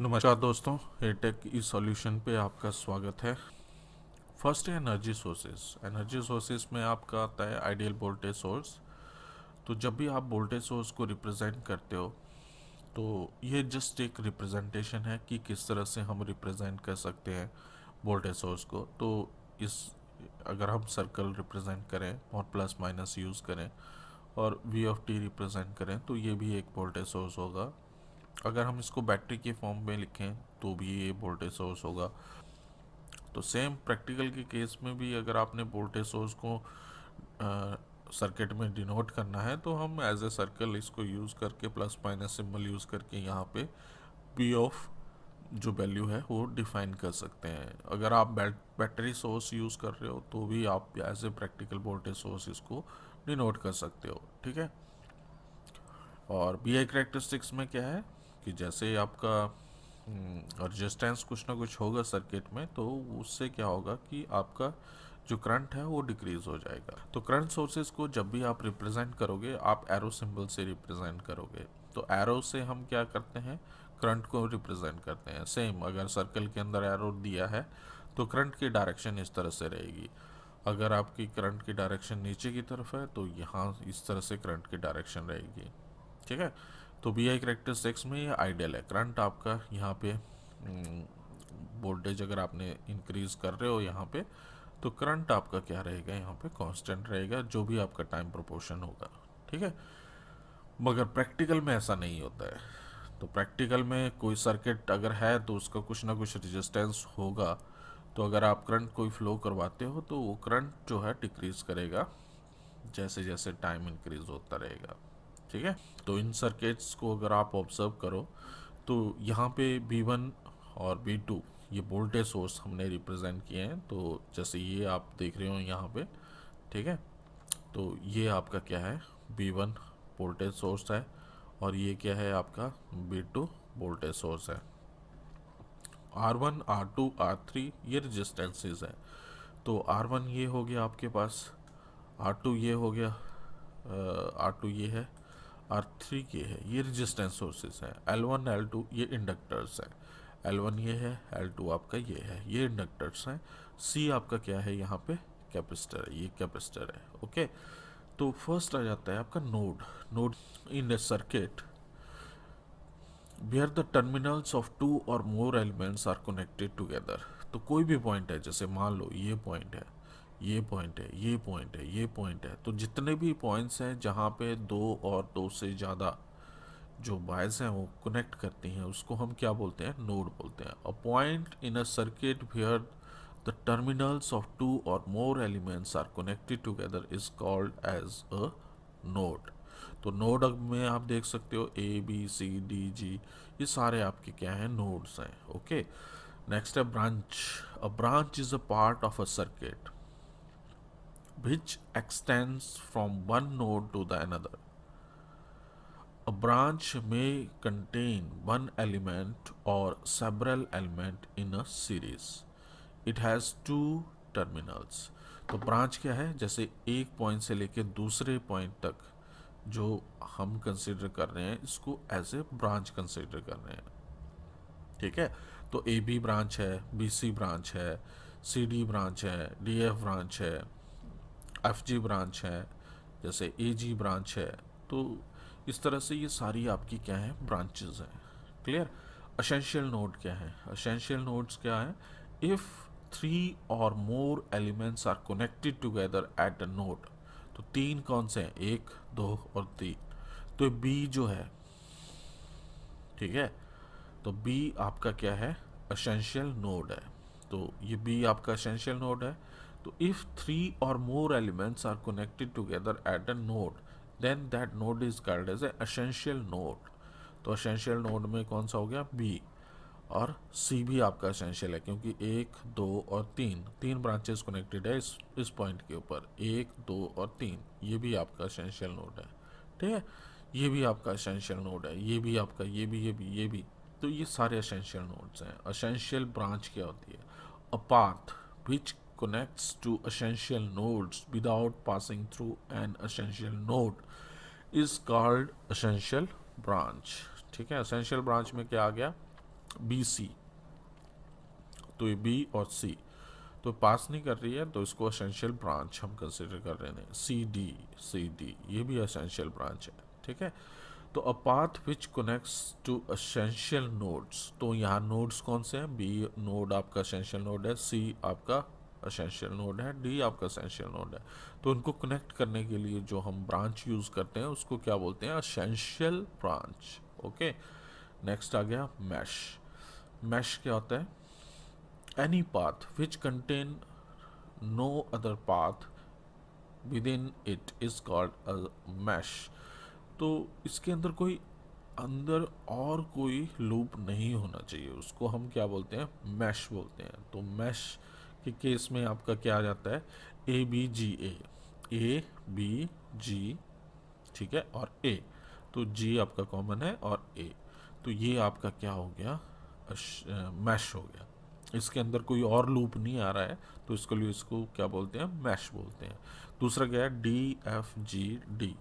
नमस्कार दोस्तों, एटेक ई सॉल्यूशन पे आपका स्वागत है। फर्स्ट है एनर्जी सोर्सेज। एनर्जी सोर्सेज में आपका आता है आइडियल वोल्टेज सोर्स। तो जब भी आप वोल्टेज सोर्स को रिप्रेजेंट करते हो तो ये जस्ट एक रिप्रेजेंटेशन है कि किस तरह से हम रिप्रेजेंट कर सकते हैं वोल्टेज सोर्स को। तो इस अगर हम सर्कल रिप्रेजेंट करें और प्लस माइनस यूज़ करें और वी ऑफ टी रिप्रेजेंट करें तो ये भी एक वोल्टेज सोर्स होगा। अगर हम इसको बैटरी के फॉर्म में लिखें तो भी ये वोल्टेज सोर्स होगा। तो सेम प्रैक्टिकल के केस में भी अगर आपने वोल्टेज सोर्स को सर्किट में डिनोट करना है तो हम एज ए सर्कल इसको यूज़ करके प्लस माइनस सिंबल यूज़ करके यहाँ पे पी ऑफ जो वैल्यू है वो डिफाइन कर सकते हैं। अगर आप बैटरी सोर्स यूज़ कर रहे हो तो भी आप as a practical voltage source इसको डिनोट कर सकते हो, ठीक है। और बी आई करेक्टरिस्टिक्स में क्या है कि जैसे आपका रजिस्टेंस कुछ ना कुछ होगा सर्किट में तो उससे क्या होगा कि आपका जो करंट है वो डिक्रीज हो जाएगा। तो करंट सोर्सेज को जब भी आप रिप्रेजेंट करोगे आप एरो सिंबल से रिप्रेजेंट करोगे। तो एरो से हम क्या करते हैं, करंट को रिप्रेजेंट करते हैं। सेम अगर सर्कल के अंदर एरो दिया है तो करंट की डायरेक्शन इस तरह से रहेगी। अगर आपकी करंट की डायरेक्शन नीचे की तरफ है तो यहाँ इस तरह से करंट की डायरेक्शन रहेगी, ठीक है। तो बी आई करेक्टरिस्टिक्स में ये आइडियल है। करंट आपका यहाँ पे वोल्टेज अगर आपने इंक्रीज कर रहे हो यहाँ पे तो करंट आपका क्या रहेगा, यहाँ पे कांस्टेंट रहेगा जो भी आपका टाइम प्रोपोर्शन होगा, ठीक है। मगर प्रैक्टिकल में ऐसा नहीं होता है। तो प्रैक्टिकल में कोई सर्किट अगर है तो उसका कुछ ना कुछ रेजिस्टेंस होगा। तो अगर आप करंट कोई फ्लो करवाते हो तो वो करंट जो है डिक्रीज करेगा जैसे जैसे टाइम इंक्रीज होता रहेगा, ठीक है। तो इन सर्किट्स को अगर आप ऑब्जर्व करो तो यहाँ पे V1 और V2 ये वोल्टेज सोर्स हमने रिप्रेजेंट किए हैं। तो जैसे ये आप देख रहे हो यहाँ पे, ठीक है। तो ये आपका क्या है, V1 वोल्टेज सोर्स है और ये क्या है आपका V2 वोल्टेज सोर्स है। R1 R2 R3 ये रजिस्टेंसेज है। तो R1 ये हो गया आपके पास, R2 ये हो गया, R2 ये है, R3 ये है, ये रेजिस्टेंस सोर्सेज हैं। L1 L2 ये इंडक्टर्स हैं। L1 ये है, L2 आपका ये है, ये इंडक्टर्स हैं। C आपका क्या है यहाँ पे, कैपेसिटर है, ये कैपेसिटर है, ओके। तो फर्स्ट आ जाता है आपका node. Node in a circuit where the terminals of two or more elements are connected together। तो कोई भी पॉइंट है, जैसे मान लो ये पॉइंट है, ये पॉइंट है, ये पॉइंट है, ये पॉइंट है। तो जितने भी पॉइंट्स हैं जहाँ पे दो और दो से ज़्यादा जो वायर्स हैं वो कनेक्ट करती हैं उसको हम क्या बोलते हैं, नोड बोलते हैं। A point in a circuit where the terminals of two or more elements are connected together is called as a node. तो नोड में आप देख सकते हो A B C D G, ये सारे आपके क्या हैं, नोड्स हैं, ओके। नेक्स्ट है branch. A branch is a part of a circuit which extends from one node to the another। A branch may contain one element or several elements in a series। It has two terminals। तो branch क्या है, जैसे एक point से लेके दूसरे point तक जो हम कंसिडर कर रहे हैं इसको एज ए ब्रांच कंसिडर कर रहे हैं, ठीक है। तो ए बी ब्रांच है, बी सी ब्रांच है, सी डी ब्रांच है, डी एफ ब्रांच है, एफ जी ब्रांच है, जैसे ए जी ब्रांच है। तो इस तरह से ये सारी आपकी क्या है, ब्रांचेस हैं, क्लियर। असेंशियल नोड क्या है, असेंशियल नोड्स क्या है, if three or more elements are connected together at a node. तो तीन कौन से हैं, एक दो और तीन। तो बी जो है, ठीक है, तो बी आपका क्या है, असेंशियल नोड है। तो ये बी आपका असेंशियल नोड है। तो if three or more elements are connected together at a node then that node is called as a essential node. तो असेंशियल नोड में कौन सा हो गया, बी। और सी भी आपका असेंशियल है क्योंकि एक दो और तीन, तीन ब्रांचेस कनेक्टेड है इस पॉइंट के ऊपर, एक दो और तीन, ये भी आपका असेंशियल नोड है, ठीक है। ये भी आपका असेंशियल नोड है, ये भी आपका, ये भी, ये भी, ये भी। तो ये सारे असेंशियल नोड्स हैं। असेंशियल ब्रांच क्या होती है, अ path which connects to essential nodes without passing through an essential node is called essential branch, ठीक है। essential branch में क्या आ गया, बी सी, तो ये बी और सी तो पास नहीं कर रही है, तो इसको एसेंशियल ब्रांच हम कंसिडर कर रहे हैं। सी डी ये भी एसेंशियल ब्रांच है, ठीक है। तो a path which connects to essential nodes, तो यहाँ नोड्स कौन से हैं? बी नोड आपका एसेंशियल नोड है, सी आपका एसेंशियल नोड है, डी आपका एसेंशियल नोड है। तो उनको कनेक्ट करने के लिए जो हम ब्रांच यूज़ करते हैं उसको क्या बोलते हैं? Essential branch. ओके, नेक्स्ट आ गया मैश। मैश क्या होता है? Any path which contain no other path within it is called a mesh. तो इसके अंदर कोई अंदर और कोई लूप नहीं होना चाहिए, उसको हम क्या बोलते हैं? मैश बोलते हैं। तो मैश के केस में आपका क्या आ जाता है? ए बी जी, ठीक है, और ए, तो जी आपका कॉमन है और ए, तो ये आपका क्या हो गया? मैश हो गया। इसके अंदर कोई और लूप नहीं आ रहा है, तो इसके लिए इसको क्या बोलते हैं? मैश बोलते हैं। दूसरा क्या है? डी एफ जी डी,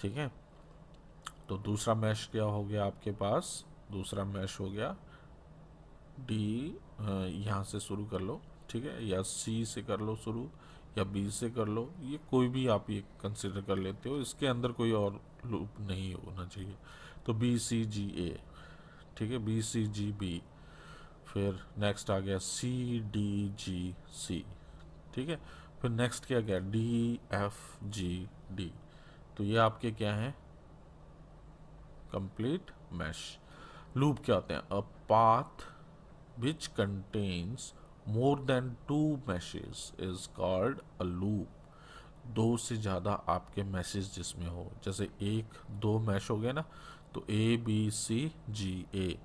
ठीक है। तो दूसरा मैश क्या हो गया आपके पास? दूसरा मैश हो गया डी, यहाँ से शुरू कर लो, ठीक है, या सी से कर लो शुरू, या बी से कर लो, ये कोई भी आप ये कंसिडर कर लेते हो। इसके अंदर कोई और लूप नहीं होना चाहिए। तो बी सी जी ए, ठीक है, बी सी जी बी, फिर नेक्स्ट आ गया सी डी जी सी, ठीक है। फिर नेक्स्ट क्या गया? डी एफ जी डी, तो ये आपके क्या हैं? Complete mash. लूप क्या होते हैं? A path which contains more than two meshes is called a loop. दो से ज़्यादा आपके मैसेज जिसमें हो, जैसे एक दो मैश हो गए ना, तो ए बी सी जी ए,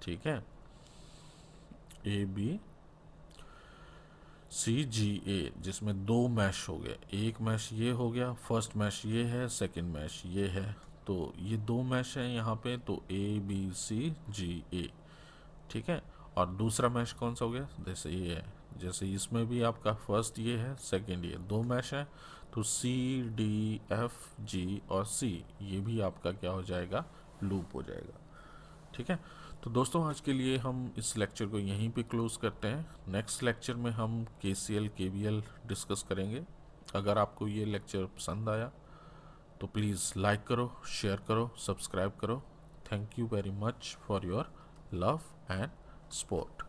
ठीक है, ए बी सी जी ए, जिसमें दो मैश हो गए। एक मैश ये हो गया, फर्स्ट मैश ये है, सेकंड मैश ये है, तो ये दो मैश हैं यहाँ पे, तो ए बी सी जी ए, ठीक है। और दूसरा मैश कौन सा हो गया? जैसे ये है, जैसे इसमें भी आपका फर्स्ट ये है, सेकंड ये, दो मैश है, तो सी डी एफ जी और सी, ये भी आपका क्या हो जाएगा? लूप हो जाएगा, ठीक है। तो दोस्तों आज के लिए हम इस लेक्चर को यहीं पे क्लोज करते हैं। नेक्स्ट लेक्चर में हम KCL KVL डिस्कस करेंगे। अगर आपको ये लेक्चर पसंद आया तो प्लीज़ लाइक करो, शेयर करो, सब्सक्राइब करो। Thank you very much for your love and support.